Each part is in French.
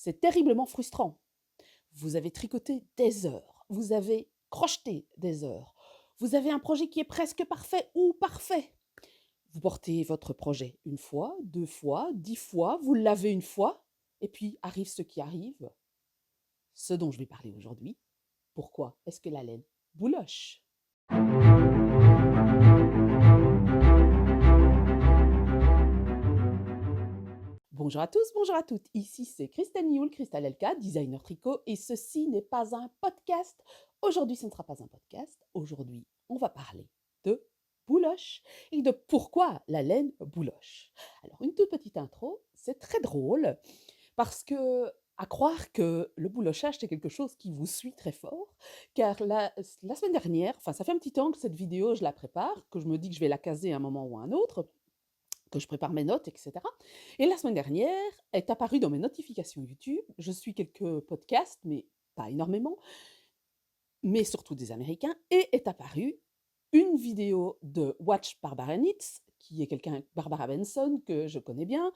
C'est terriblement frustrant. Vous avez tricoté des heures, vous avez crocheté des heures, vous avez un projet qui est presque parfait ou parfait. Vous portez votre projet une fois, 2 fois, 10 fois, vous l'avez une fois, et puis arrive ce qui arrive, ce dont je vais parler aujourd'hui. Pourquoi est-ce que la laine bouloche? Bonjour à tous, bonjour à toutes. Ici c'est Christelle Nioul, Cristal LK, designer tricot, et ceci n'est pas un podcast. Aujourd'hui, ce ne sera pas un podcast. Aujourd'hui, on va parler de bouloche et de pourquoi la laine bouloche. Alors, une toute petite intro, c'est très drôle parce que, à croire que le boulochage, c'est quelque chose qui vous suit très fort, car la semaine dernière, enfin, ça fait un petit temps que cette vidéo, je la prépare, que je me dis que je vais la caser à un moment ou à un autre, que je prépare mes notes, etc. Et la semaine dernière est apparue dans mes notifications YouTube, je suis quelques podcasts, mais pas énormément, mais surtout des Américains, et est apparue une vidéo de Watch Barbara Knits, qui est quelqu'un, Barbara Benson, que je connais bien,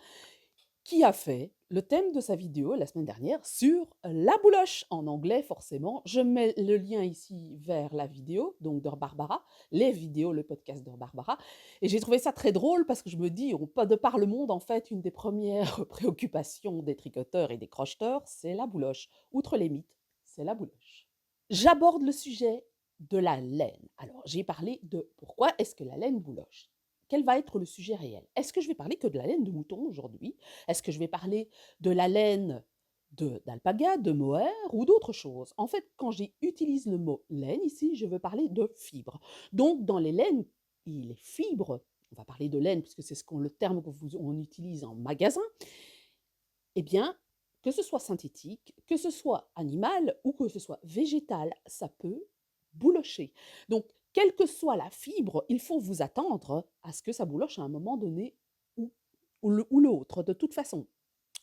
qui a fait le thème de sa vidéo la semaine dernière sur la bouloche, en anglais forcément. Je mets le lien ici vers la vidéo, donc de Barbara, les vidéos, le podcast de Barbara. Et j'ai trouvé ça très drôle parce que je me dis, de par le monde, en fait, une des premières préoccupations des tricoteurs et des crocheteurs, c'est la bouloche. Outre les mythes, c'est la bouloche. J'aborde le sujet de la laine. Alors, j'ai parlé de pourquoi est-ce que la laine bouloche. Quel va être le sujet réel? Est-ce que je vais parler que de la laine de mouton aujourd'hui? Est-ce que je vais parler de la laine d'alpaga, de mohair ou d'autres choses? En fait, quand j'utilise le mot laine ici, je veux parler de fibres. Donc, dans les laines et les fibres, on va parler de laine puisque c'est le terme qu'on utilise en magasin, eh bien, que ce soit synthétique, que ce soit animal ou que ce soit végétal, ça peut boulocher. Donc, quelle que soit la fibre, il faut vous attendre à ce que ça bouloche à un moment donné ou, ou l'autre, de toute façon.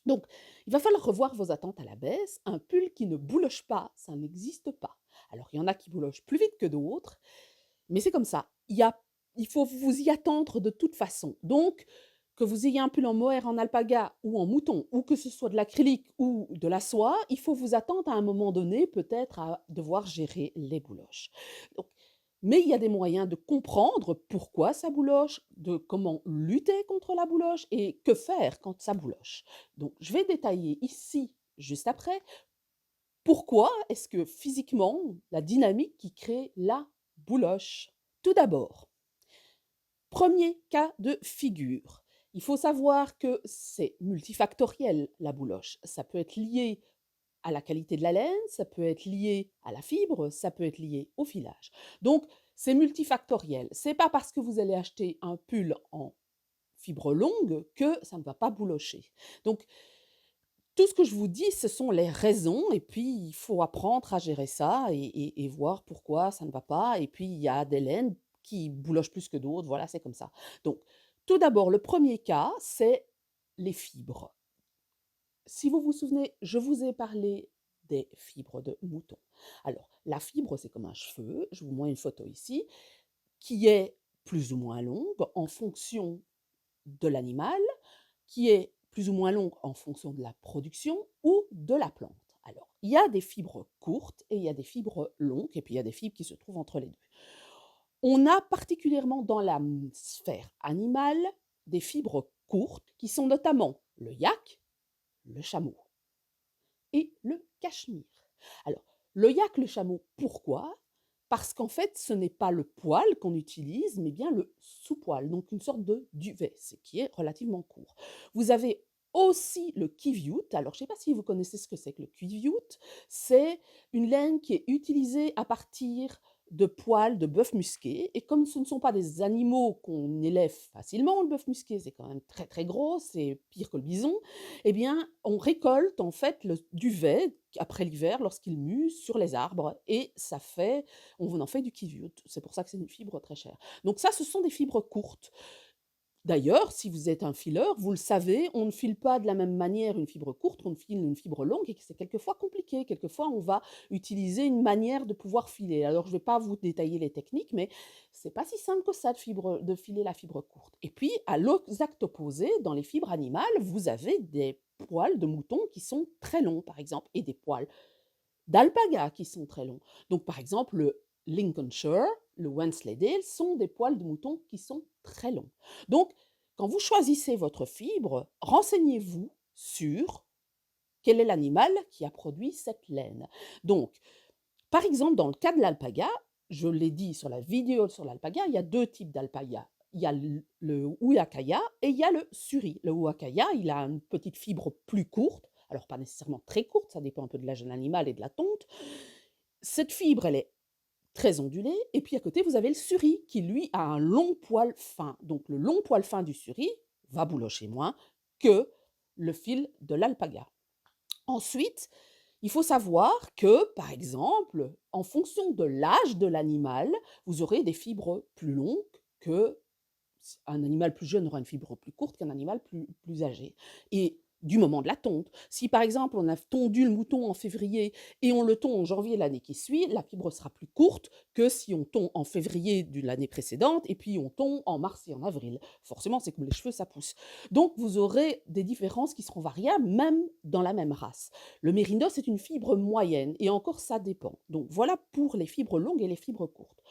Donc, il va falloir revoir vos attentes à la baisse. Un pull qui ne bouloche pas, ça n'existe pas. Alors, il y en a qui boulochent plus vite que d'autres, mais c'est comme ça. Il faut vous y attendre de toute façon. Donc, que vous ayez un pull en mohair, en alpaga ou en mouton, ou que ce soit de l'acrylique ou de la soie, il faut vous attendre à un moment donné peut-être à devoir gérer les bouloches. Donc, mais il y a des moyens de comprendre pourquoi ça bouloche, de comment lutter contre la bouloche et que faire quand ça bouloche. Donc, je vais détailler ici, juste après, pourquoi est-ce que physiquement, la dynamique qui crée la bouloche. Tout d'abord, premier cas de figure. Il faut savoir que c'est multifactoriel, la bouloche. Ça peut être lié à la qualité de la laine, ça peut être lié à la fibre, ça peut être lié au filage. Donc, c'est multifactoriel. C'est pas parce que vous allez acheter un pull en fibre longue que ça ne va pas boulocher. Donc, tout ce que je vous dis, ce sont les raisons, et puis il faut apprendre à gérer ça et voir pourquoi ça ne va pas. Et puis, il y a des laines qui boulochent plus que d'autres. Voilà, c'est comme ça. Donc, tout d'abord, le premier cas, c'est les fibres. Si vous vous souvenez, je vous ai parlé des fibres de mouton. Alors, la fibre, c'est comme un cheveu, je vous montre une photo ici, qui est plus ou moins longue en fonction de l'animal, qui est plus ou moins longue en fonction de la production ou de la plante. Alors, il y a des fibres courtes et il y a des fibres longues, et puis il y a des fibres qui se trouvent entre les deux. On a particulièrement dans la sphère animale des fibres courtes qui sont notamment le yak, le chameau et le cachemire. Alors, le yak, le chameau, pourquoi? Parce qu'en fait, ce n'est pas le poil qu'on utilise, mais bien le sous-poil, donc une sorte de duvet, ce qui est relativement court. Vous avez aussi le kiviut. Alors, je ne sais pas si vous connaissez ce que c'est que le kiviut. C'est une laine qui est utilisée à partir de poils de bœuf musqué. Et comme ce ne sont pas des animaux qu'on élève facilement, le bœuf musqué, c'est quand même très très gros, c'est pire que le bison, eh bien, on récolte en fait le duvet après l'hiver lorsqu'il mue sur les arbres et on en fait du kiviut. C'est pour ça que c'est une fibre très chère. Donc ça, ce sont des fibres courtes. D'ailleurs, si vous êtes un fileur, vous le savez, on ne file pas de la même manière une fibre courte qu'on file une fibre longue et que c'est quelquefois compliqué. Quelquefois, on va utiliser une manière de pouvoir filer. Alors, je ne vais pas vous détailler les techniques, mais c'est pas si simple que ça de filer la fibre courte. Et puis, à l'exact opposé, dans les fibres animales, vous avez des poils de mouton qui sont très longs, par exemple, et des poils d'alpaga qui sont très longs. Donc, par exemple, le Lincolnshire, le Wensleydale sont des poils de mouton qui sont très longs. Donc, quand vous choisissez votre fibre, renseignez-vous sur quel est l'animal qui a produit cette laine. Donc, par exemple, dans le cas de l'alpaga, je l'ai dit sur la vidéo sur l'alpaga, il y a deux types d'alpaga. Il y a le Huacaya et il y a le Suri. Le Huacaya, il a une petite fibre plus courte, alors pas nécessairement très courte, ça dépend un peu de l'âge de l'animal et de la tonte. Cette fibre, elle est très ondulée, et puis à côté, vous avez le Suri qui, lui, a un long poil fin. Donc le long poil fin du Suri va boulocher moins que le fil de l'alpaga. Ensuite, il faut savoir que, par exemple, en fonction de l'âge de l'animal, vous aurez des fibres plus longues que un animal plus jeune aura une fibre plus courte qu'un animal plus âgé. Et du moment de la tonte. Si par exemple on a tondu le mouton en février et on le tond en janvier l'année qui suit, la fibre sera plus courte que si on tond en février de l'année précédente et puis on tond en mars et en avril. Forcément, c'est comme les cheveux, ça pousse. Donc vous aurez des différences qui seront variables même dans la même race. Le mérinos est une fibre moyenne et encore ça dépend. Donc voilà pour les fibres longues et les fibres courtes.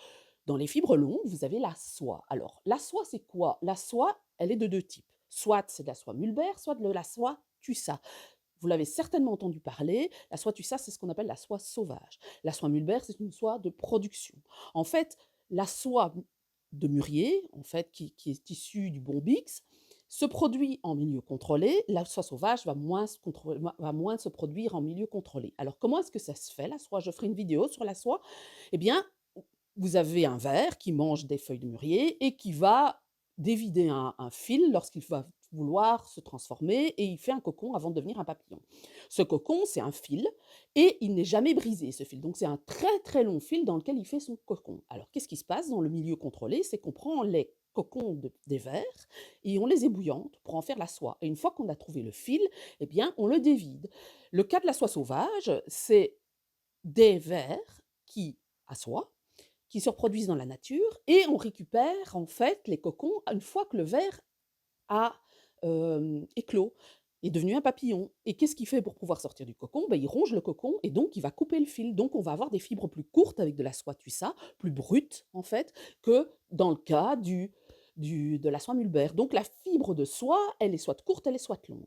Dans les fibres longues, vous avez la soie. Alors, la soie, c'est quoi? La soie, elle est de deux types. Soit c'est de la soie Mulberg, soit de la soie Tussa. Vous l'avez certainement entendu parler, la soie Tussa, c'est ce qu'on appelle la soie sauvage. La soie Mulberg, c'est une soie de production. En fait, la soie de mûrier, en fait, qui est issue du bombix, se produit en milieu contrôlé. La soie sauvage va moins se produire en milieu contrôlé. Alors, comment est-ce que ça se fait, la soie? Je ferai une vidéo sur la soie. Eh bien, vous avez un ver qui mange des feuilles de mûrier et qui va dévider un fil lorsqu'il va vouloir se transformer et il fait un cocon avant de devenir un papillon. Ce cocon, c'est un fil et il n'est jamais brisé, ce fil. Donc c'est un très très long fil dans lequel il fait son cocon. Alors qu'est-ce qui se passe dans le milieu contrôlé? C'est qu'on prend les cocons des vers et on les ébouillante pour en faire la soie. Et une fois qu'on a trouvé le fil, eh bien on le dévide. Le cas de la soie sauvage, c'est des vers à soie qui se reproduisent dans la nature et on récupère en fait les cocons une fois que le ver a éclos, est devenu un papillon. Et qu'est-ce qu'il fait pour pouvoir sortir du cocon? Ben, il ronge le cocon et donc il va couper le fil. Donc on va avoir des fibres plus courtes avec de la soie tussa, plus brute en fait, que dans le cas de la soie Mulberg. Donc la fibre de soie, elle est soit courte, elle est soit longue.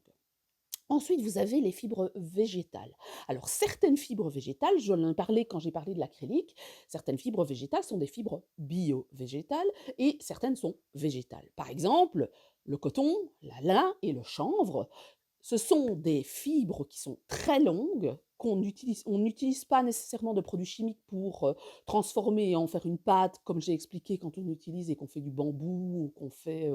Ensuite, vous avez les fibres végétales. Alors, certaines fibres végétales, je l'en ai parlé quand j'ai parlé de l'acrylique, certaines fibres végétales sont des fibres bio-végétales et certaines sont végétales. Par exemple, le coton, la lin et le chanvre, ce sont des fibres qui sont très longues, on n'utilise pas nécessairement de produits chimiques pour transformer et en faire une pâte, comme j'ai expliqué quand on utilise et qu'on fait du bambou ou qu'on fait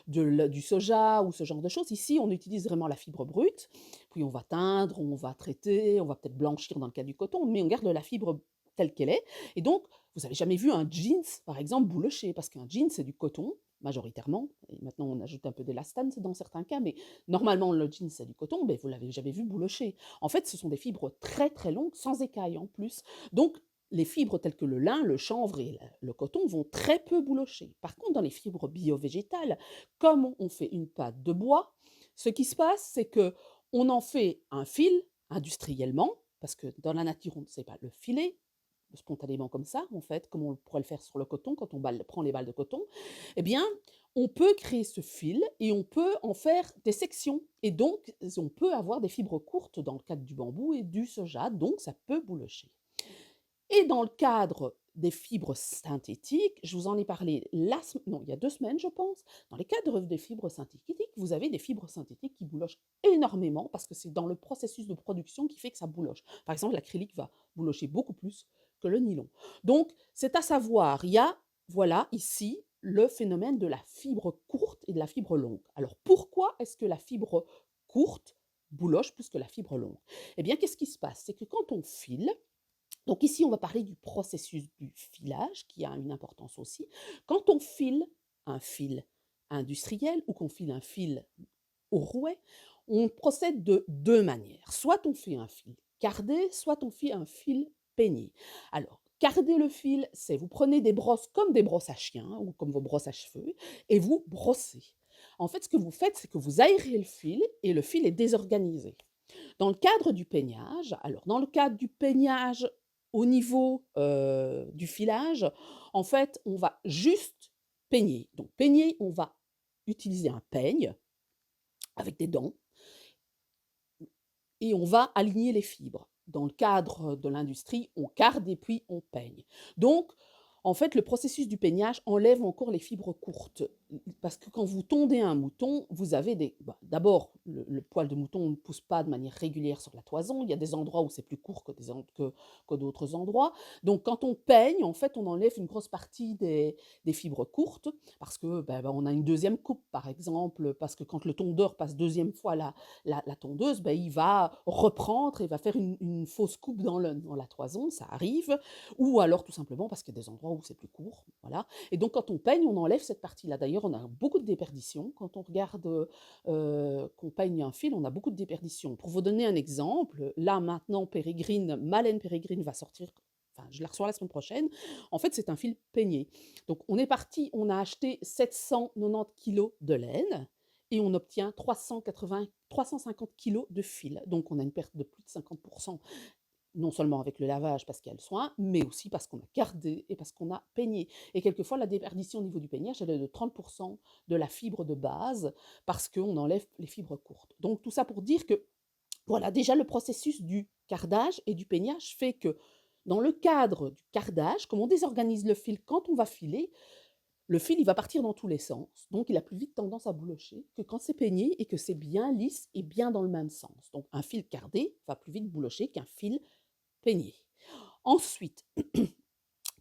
du soja ou ce genre de choses. Ici, on utilise vraiment la fibre brute, puis on va teindre, on va traiter, on va peut-être blanchir dans le cas du coton, mais on garde la fibre telle qu'elle est. Et donc, vous n'avez jamais vu un jeans, par exemple, bouloché, parce qu'un jeans, c'est du coton, majoritairement, et maintenant on ajoute un peu d'élastane dans certains cas, mais normalement le jeans c'est du coton, mais vous l'avez jamais vu boulocher. En fait, ce sont des fibres très très longues, sans écailles en plus. Donc, les fibres telles que le lin, le chanvre et le coton vont très peu boulocher. Par contre, dans les fibres bio-végétales, comme on fait une pâte de bois, ce qui se passe, c'est que on en fait un fil industriellement, parce que dans la nature, on ne sait pas le filer spontanément comme ça, en fait, comme on pourrait le faire sur le coton quand on prend les balles de coton, eh bien, on peut créer ce fil et on peut en faire des sections. Et donc, on peut avoir des fibres courtes dans le cadre du bambou et du soja, donc ça peut boulocher. Et dans le cadre des fibres synthétiques, je vous en ai parlé il y a 2 semaines, je pense. Dans les cadres des fibres synthétiques, vous avez des fibres synthétiques qui boulochent énormément parce que c'est dans le processus de production qui fait que ça bouloche. Par exemple, l'acrylique va boulocher beaucoup plus que le nylon. Donc, c'est à savoir, il y a, voilà, ici, le phénomène de la fibre courte et de la fibre longue. Alors, pourquoi est-ce que la fibre courte bouloche plus que la fibre longue? Eh bien, qu'est-ce qui se passe? C'est que quand on file, donc ici, on va parler du processus du filage qui a une importance aussi. Quand on file un fil industriel ou qu'on file un fil au rouet, on procède de 2 manières. Soit on fait un fil cardé, soit on fait un fil peigné. Alors, carder le fil, c'est vous prenez des brosses comme des brosses à chien ou comme vos brosses à cheveux et vous brossez. En fait, ce que vous faites, c'est que vous aérez le fil et le fil est désorganisé. Dans le cadre du peignage, alors dans le cadre du peignage au niveau, du filage, en fait, on va juste peigner. Donc peigner, on va utiliser un peigne avec des dents et on va aligner les fibres. Dans le cadre de l'industrie, on carde et puis on peigne. Donc, en fait, le processus du peignage enlève encore les fibres courtes. Parce que quand vous tondez un mouton, vous avez des. D'abord, le poil de mouton ne pousse pas de manière régulière sur la toison. Il y a des endroits où c'est plus court que d'autres endroits. Donc, quand on peigne, en fait, on enlève une grosse partie des fibres courtes. Parce que on a une deuxième coupe, par exemple. Parce que quand le tondeur passe deuxième fois la tondeuse, il va reprendre et va faire une fausse coupe dans la toison, ça arrive, ou alors tout simplement parce qu'il y a des endroits où c'est plus court, voilà. Et donc quand on peigne, on enlève cette partie-là. D'ailleurs, on a beaucoup de déperditions. Quand on regarde qu'on peigne un fil, on a beaucoup de déperditions. Pour vous donner un exemple, là maintenant, Malène Pérégrine va sortir. Enfin, je la reçois la semaine prochaine. En fait, c'est un fil peigné. Donc, on est parti, on a acheté 790 kilos de laine et on obtient 350 kilos de fil. Donc, on a une perte de plus de 50%, non seulement avec le lavage parce qu'il y a le soin, mais aussi parce qu'on a gardé et parce qu'on a peigné. Et quelquefois, la déperdition au niveau du peignage, elle est de 30% de la fibre de base parce qu'on enlève les fibres courtes. Donc, tout ça pour dire que, voilà, déjà le processus du cardage et du peignage fait que, dans le cadre du cardage, comme on désorganise le fil quand on va filer, le fil, il va partir dans tous les sens, donc il a plus vite tendance à boulocher que quand c'est peigné et que c'est bien lisse et bien dans le même sens. Donc un fil cardé va plus vite boulocher qu'un fil peigné. Ensuite,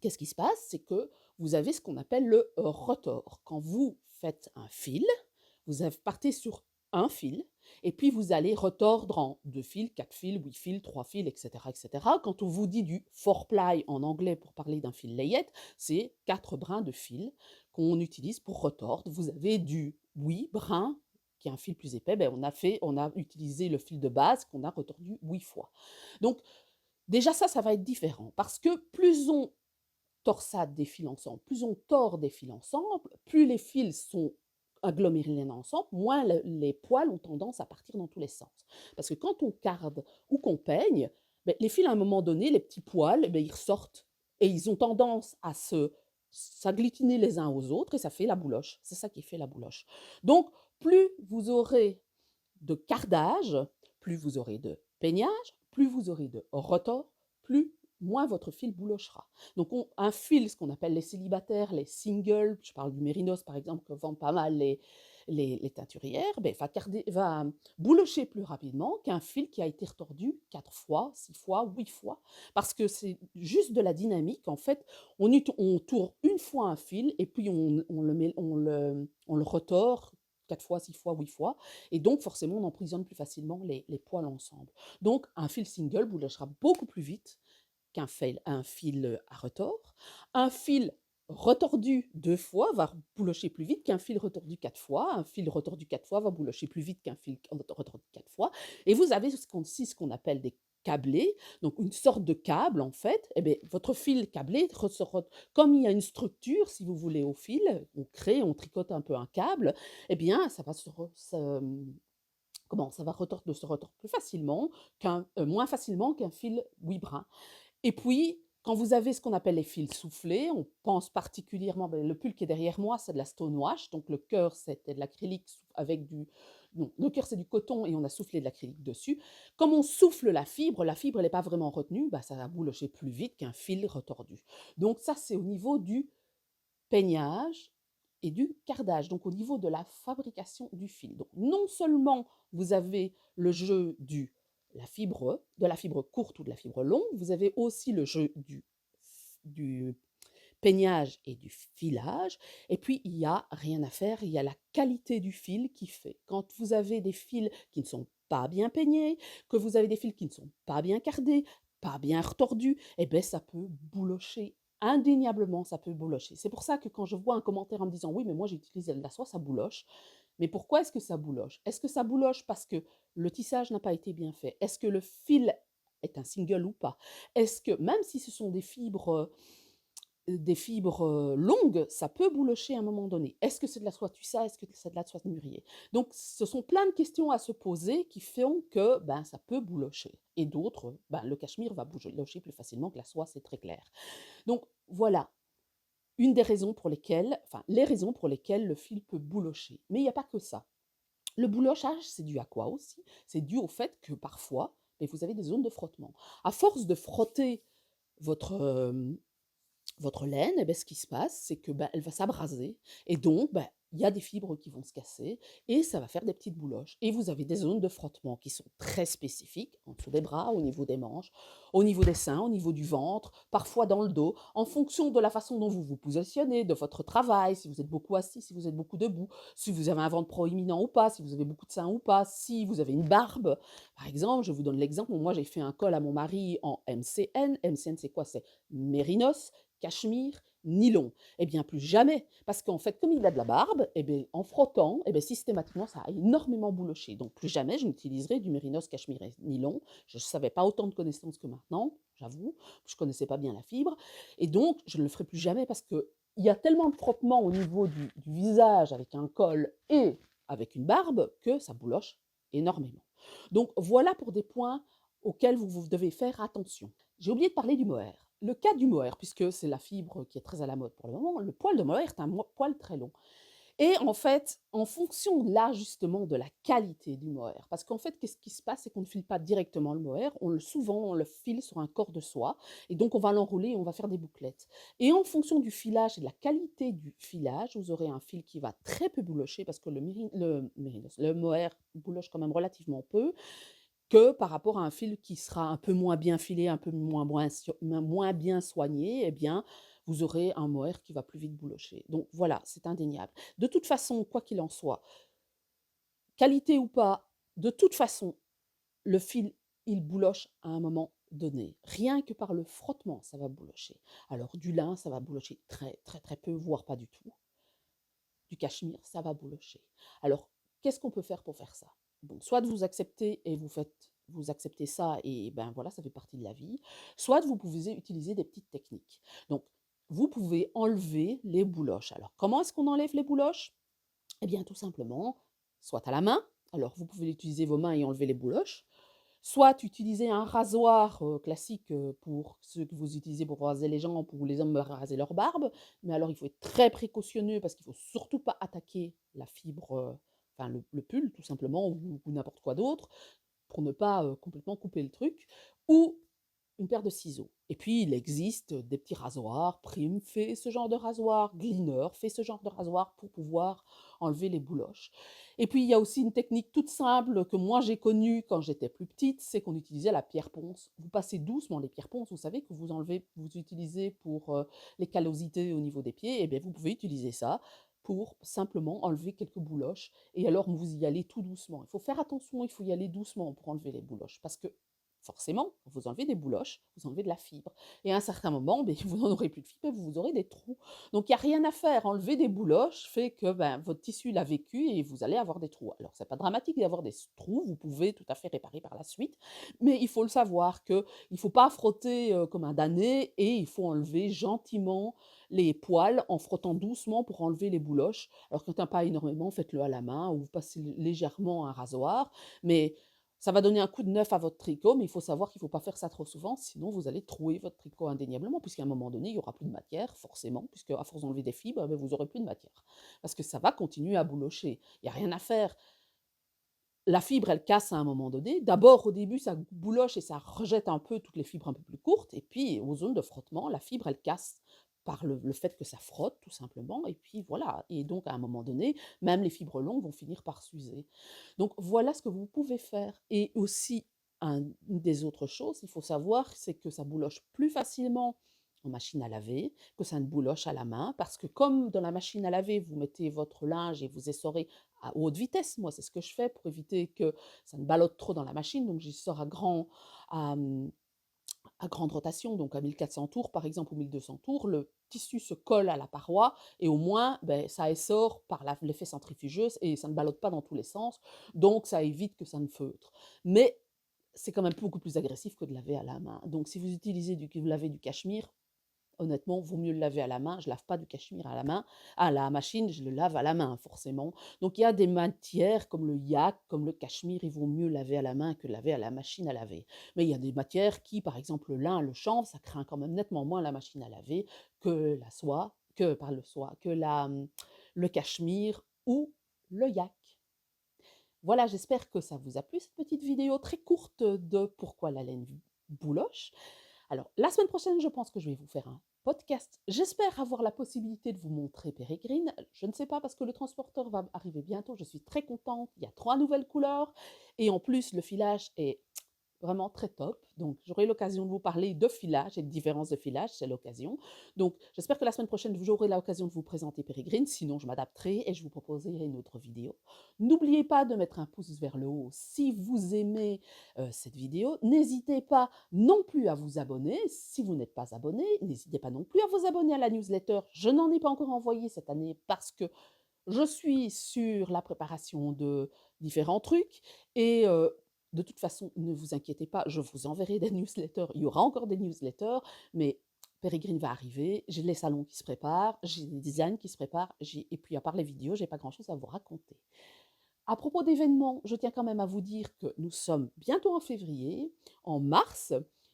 qu'est-ce qui se passe? C'est que vous avez ce qu'on appelle le rotor. Quand vous faites un fil, partez sur un fil, et puis vous allez retordre en 2 fils, 4 fils, 8 fils, 3 fils, etc., etc. Quand on vous dit du 4-ply en anglais pour parler d'un fil layette, c'est 4 brins de fil qu'on utilise pour retordre. Vous avez du 8 brins, qui est un fil plus épais, on a utilisé le fil de base qu'on a retordu 8 fois. Donc, déjà ça va être différent, parce que plus on torsade des fils ensemble, plus on tord des fils ensemble, plus les fils sont agglomérés ensemble, moins les poils ont tendance à partir dans tous les sens. Parce que quand on carde ou qu'on peigne, les fils, à un moment donné, les petits poils, ils ressortent et ils ont tendance à s'agglutiner les uns aux autres et ça fait la bouloche. C'est ça qui fait la bouloche. Donc, plus vous aurez de cardage, plus vous aurez de peignage, plus vous aurez de retors, plus moins votre fil boulochera. Donc un fil, ce qu'on appelle les célibataires, les singles, je parle du mérinos par exemple, que vendent pas mal les teinturières, va boulocher plus rapidement qu'un fil qui a été retordu 4 fois, 6 fois, 8 fois, parce que c'est juste de la dynamique. En fait, on tourne une fois un fil et puis on le retord 4 fois, 6 fois, 8 fois, et donc forcément on emprisonne plus facilement les poils ensemble. Donc un fil single boulochera beaucoup plus vite un fil à retors. Un fil retordu 2 fois va boulocher plus vite qu'un fil retordu 4 fois. Un fil retordu 4 fois va boulocher plus vite qu'un fil retordu 4 fois. Et vous avez ce qu'on appelle des câblés, donc une sorte de câble en fait. Votre fil câblé, comme il y a une structure, si vous voulez, au fil, on tricote un peu un câble, ça va ça va se retordre plus facilement moins facilement qu'un fil 8 brins. Et puis, quand vous avez ce qu'on appelle les fils soufflés, on pense particulièrement, le pull qui est derrière moi, c'est de la stonewash, donc le cœur, c'était de l'acrylique avec du... Non, le cœur, c'est du coton et on a soufflé de l'acrylique dessus. Comme on souffle la fibre, elle n'est pas vraiment retenue, ça va boulocher plus vite qu'un fil retordu. Donc ça, c'est au niveau du peignage et du cardage, donc au niveau de la fabrication du fil. Donc non seulement vous avez le jeu de la fibre courte ou de la fibre longue, vous avez aussi le jeu du peignage et du filage, et puis il n'y a rien à faire, il y a la qualité du fil qui fait. Quand vous avez des fils qui ne sont pas bien peignés, que vous avez des fils qui ne sont pas bien cardés, pas bien retordus, ça peut boulocher indéniablement, ça peut boulocher. C'est pour ça que quand je vois un commentaire en me disant: «Oui, mais moi j'ai utilisé de la soie, ça bouloche». Mais pourquoi est-ce que ça bouloche? Est-ce que ça bouloche parce que le tissage n'a pas été bien fait? Est-ce que le fil est un single ou pas? Est-ce que même si ce sont des fibres longues, ça peut boulocher à un moment donné. Est-ce que c'est de la soie tussa? Est-ce que c'est de la soie de mûrier? Donc ce sont plein de questions à se poser qui font que, ben, ça peut boulocher et d'autres, ben, le cachemire va boulocher plus facilement que la soie, c'est très clair. Donc voilà, une des raisons pour lesquelles enfin, les raisons pour lesquelles le fil peut boulocher. Mais il y a pas que ça. Le boulochage, c'est dû à quoi aussi? C'est dû au fait que parfois, beh, vous avez des zones de frottement. À force de frotter votre, votre laine, eh beh, ce qui se passe, c'est que, bah, elle va s'abraser et donc, bah, il y a des fibres qui vont se casser et ça va faire des petites bouloches et vous avez des zones de frottement qui sont très spécifiques, en dessous des bras, au niveau des manches, au niveau des seins, au niveau du ventre, parfois dans le dos, en fonction de la façon dont vous vous positionnez, de votre travail, si vous êtes beaucoup assis, si vous êtes beaucoup debout, si vous avez un ventre proéminent ou pas, si vous avez beaucoup de seins ou pas, si vous avez une barbe. Par exemple, je vous donne l'exemple, moi j'ai fait un col à mon mari en MCN. MCN, c'est quoi? C'est mérinos, cachemire, nylon. Eh bien, plus jamais, parce qu'en fait, comme il a de la barbe, eh bien, en frottant, eh bien, systématiquement, ça a énormément bouloché. Donc, plus jamais je n'utiliserai du mérinos, cachemire et nylon. Je ne savais pas autant de connaissances que maintenant, j'avoue. Je ne connaissais pas bien la fibre. Et donc, je ne le ferai plus jamais parce que il y a tellement de frottement au niveau du visage avec un col et avec une barbe que ça bouloche énormément. Donc, voilà pour des points auxquels vous devez faire attention. J'ai oublié de parler du mohair. Le cas du mohair, puisque c'est la fibre qui est très à la mode pour le moment, le poil de mohair est un poil très long. Et en fait, en fonction là justement de la qualité du mohair, parce qu'en fait, qu'est-ce qui se passe? C'est qu'on ne file pas directement le mohair, souvent on le file sur un corps de soie, et donc on va l'enrouler et on va faire des bouclettes. Et en fonction du filage et de la qualité du filage, vous aurez un fil qui va très peu boulocher, parce que le mohair bouloche quand même relativement peu, que par rapport à un fil qui sera un peu moins bien filé, un peu moins bien soigné, eh bien, vous aurez un mohair qui va plus vite boulocher. Donc voilà, c'est indéniable. De toute façon, quoi qu'il en soit, qualité ou pas, de toute façon, le fil, il bouloche à un moment donné. Rien que par le frottement, ça va boulocher. Alors du lin, ça va boulocher très, très, très peu, voire pas du tout. Du cachemire, ça va boulocher. Alors, qu'est-ce qu'on peut faire pour faire ça? Bon, soit vous acceptez et vous acceptez ça et ben voilà, ça fait partie de la vie. Soit vous pouvez utiliser des petites techniques. Donc, vous pouvez enlever les bouloches. Alors, comment est-ce qu'on enlève les bouloches? Eh bien, tout simplement, soit à la main. Alors, vous pouvez utiliser vos mains et enlever les bouloches. Soit utiliser un rasoir, classique, pour ceux que vous utilisez pour raser les gens, pour les hommes raser leur barbe. Mais alors il faut être très précautionneux parce qu'il faut surtout pas attaquer la fibre, enfin le pull tout simplement ou n'importe quoi d'autre pour ne pas, complètement couper le truc. Ou une paire de ciseaux. Et puis, il existe des petits rasoirs. Prime fait ce genre de rasoir, Gleaner fait ce genre de rasoir pour pouvoir enlever les bouloches. Et puis, il y a aussi une technique toute simple que moi j'ai connue quand j'étais plus petite, c'est qu'on utilisait la pierre ponce. Vous passez doucement les pierres ponces, vous savez que vous utilisez pour les callosités au niveau des pieds, et bien vous pouvez utiliser ça pour simplement enlever quelques bouloches. Et alors, vous y allez tout doucement. Il faut faire attention, il faut y aller doucement pour enlever les bouloches, parce que forcément, vous enlevez des bouloches, vous enlevez de la fibre. Et à un certain moment, ben, vous n'en aurez plus de fibre et vous aurez des trous. Donc, il n'y a rien à faire. Enlever des bouloches fait que ben, votre tissu l'a vécu et vous allez avoir des trous. Alors, ce n'est pas dramatique d'avoir des trous, vous pouvez tout à fait réparer par la suite. Mais il faut le savoir qu'il ne faut pas frotter comme un damné et il faut enlever gentiment les poils en frottant doucement pour enlever les bouloches. Alors, quand il n'y en a pas énormément, faites-le à la main ou vous passez légèrement un rasoir. Mais ça va donner un coup de neuf à votre tricot, mais il faut savoir qu'il ne faut pas faire ça trop souvent, sinon vous allez trouer votre tricot indéniablement, puisqu'à un moment donné, il n'y aura plus de matière, forcément, puisque à force d'enlever des fibres, ben, vous n'aurez plus de matière. Parce que ça va continuer à boulocher. Il n'y a rien à faire. La fibre, elle casse à un moment donné. D'abord, au début, ça bouloche et ça rejette un peu toutes les fibres un peu plus courtes. Et puis, aux zones de frottement, la fibre, elle casse par le fait que ça frotte, tout simplement. Et puis, voilà. Et donc, à un moment donné, même les fibres longues vont finir par s'user. Donc, voilà ce que vous pouvez faire. Et aussi, une des autres choses, il faut savoir, c'est que ça bouloche plus facilement en machine à laver, que ça ne bouloche à la main, parce que comme dans la machine à laver, vous mettez votre linge et vous essorez à haute vitesse. Moi, c'est ce que je fais pour éviter que ça ne ballotte trop dans la machine. Donc, j'y sors à à grande rotation, donc à 1400 tours par exemple ou 1200 tours, le tissu se colle à la paroi et au moins, beh, ça essore par l'effet centrifugeux et ça ne ballotte pas dans tous les sens, donc ça évite que ça ne feutre. Mais c'est quand même beaucoup plus agressif que de laver à la main. Donc si vous lavez du cachemire, honnêtement, vaut mieux le laver à la main. Je lave pas du cachemire à la main, à la machine, je le lave à la main forcément. Donc il y a des matières comme le yak, comme le cachemire, il vaut mieux laver à la main que laver à la machine à laver. Mais il y a des matières qui, par exemple le lin, le chanvre, ça craint quand même nettement moins la machine à laver que la soie, que par le soie, que le cachemire ou le yak. Voilà, j'espère que ça vous a plu cette petite vidéo très courte de pourquoi la laine bouloche. Alors, la semaine prochaine, je pense que je vais vous faire un podcast. J'espère avoir la possibilité de vous montrer Pérégrine. Je ne sais pas parce que le transporteur va arriver bientôt. Je suis très contente. Il y a 3 nouvelles couleurs. Et en plus, le filage est vraiment très top. Donc, j'aurai l'occasion de vous parler de filage et de différences de filage, c'est l'occasion. Donc, j'espère que la semaine prochaine, j'aurai l'occasion de vous présenter Pérégrine. Sinon, je m'adapterai et je vous proposerai une autre vidéo. N'oubliez pas de mettre un pouce vers le haut si vous aimez cette vidéo. N'hésitez pas non plus à vous abonner. Si vous n'êtes pas abonné, n'hésitez pas non plus à vous abonner à la newsletter. Je n'en ai pas encore envoyé cette année parce que je suis sur la préparation de différents trucs et de toute façon, ne vous inquiétez pas, je vous enverrai des newsletters. Il y aura encore des newsletters, mais Pérégrine va arriver, j'ai les salons qui se préparent, j'ai des designs qui se préparent, et puis à part les vidéos, j'ai pas grand-chose à vous raconter. À propos d'événements, je tiens quand même à vous dire que nous sommes bientôt en février. En mars,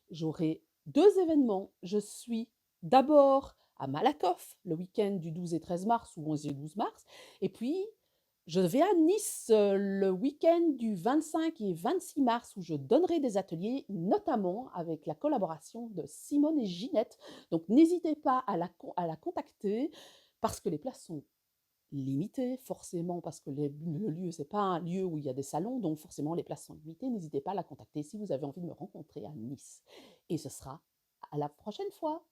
j'aurai 2 événements. Je suis d'abord à Malakoff, le week-end du 12 et 13 mars ou 11 et 12 mars. Et puis, je vais à Nice le week-end du 25 et 26 mars où je donnerai des ateliers, notamment avec la collaboration de Simone et Ginette. Donc, n'hésitez pas à la contacter parce que les places sont limité forcément parce que le lieu, c'est pas un lieu où il y a des salons, donc forcément les places sont limitées. N'hésitez pas à la contacter si vous avez envie de me rencontrer à Nice. Et ce sera à la prochaine fois.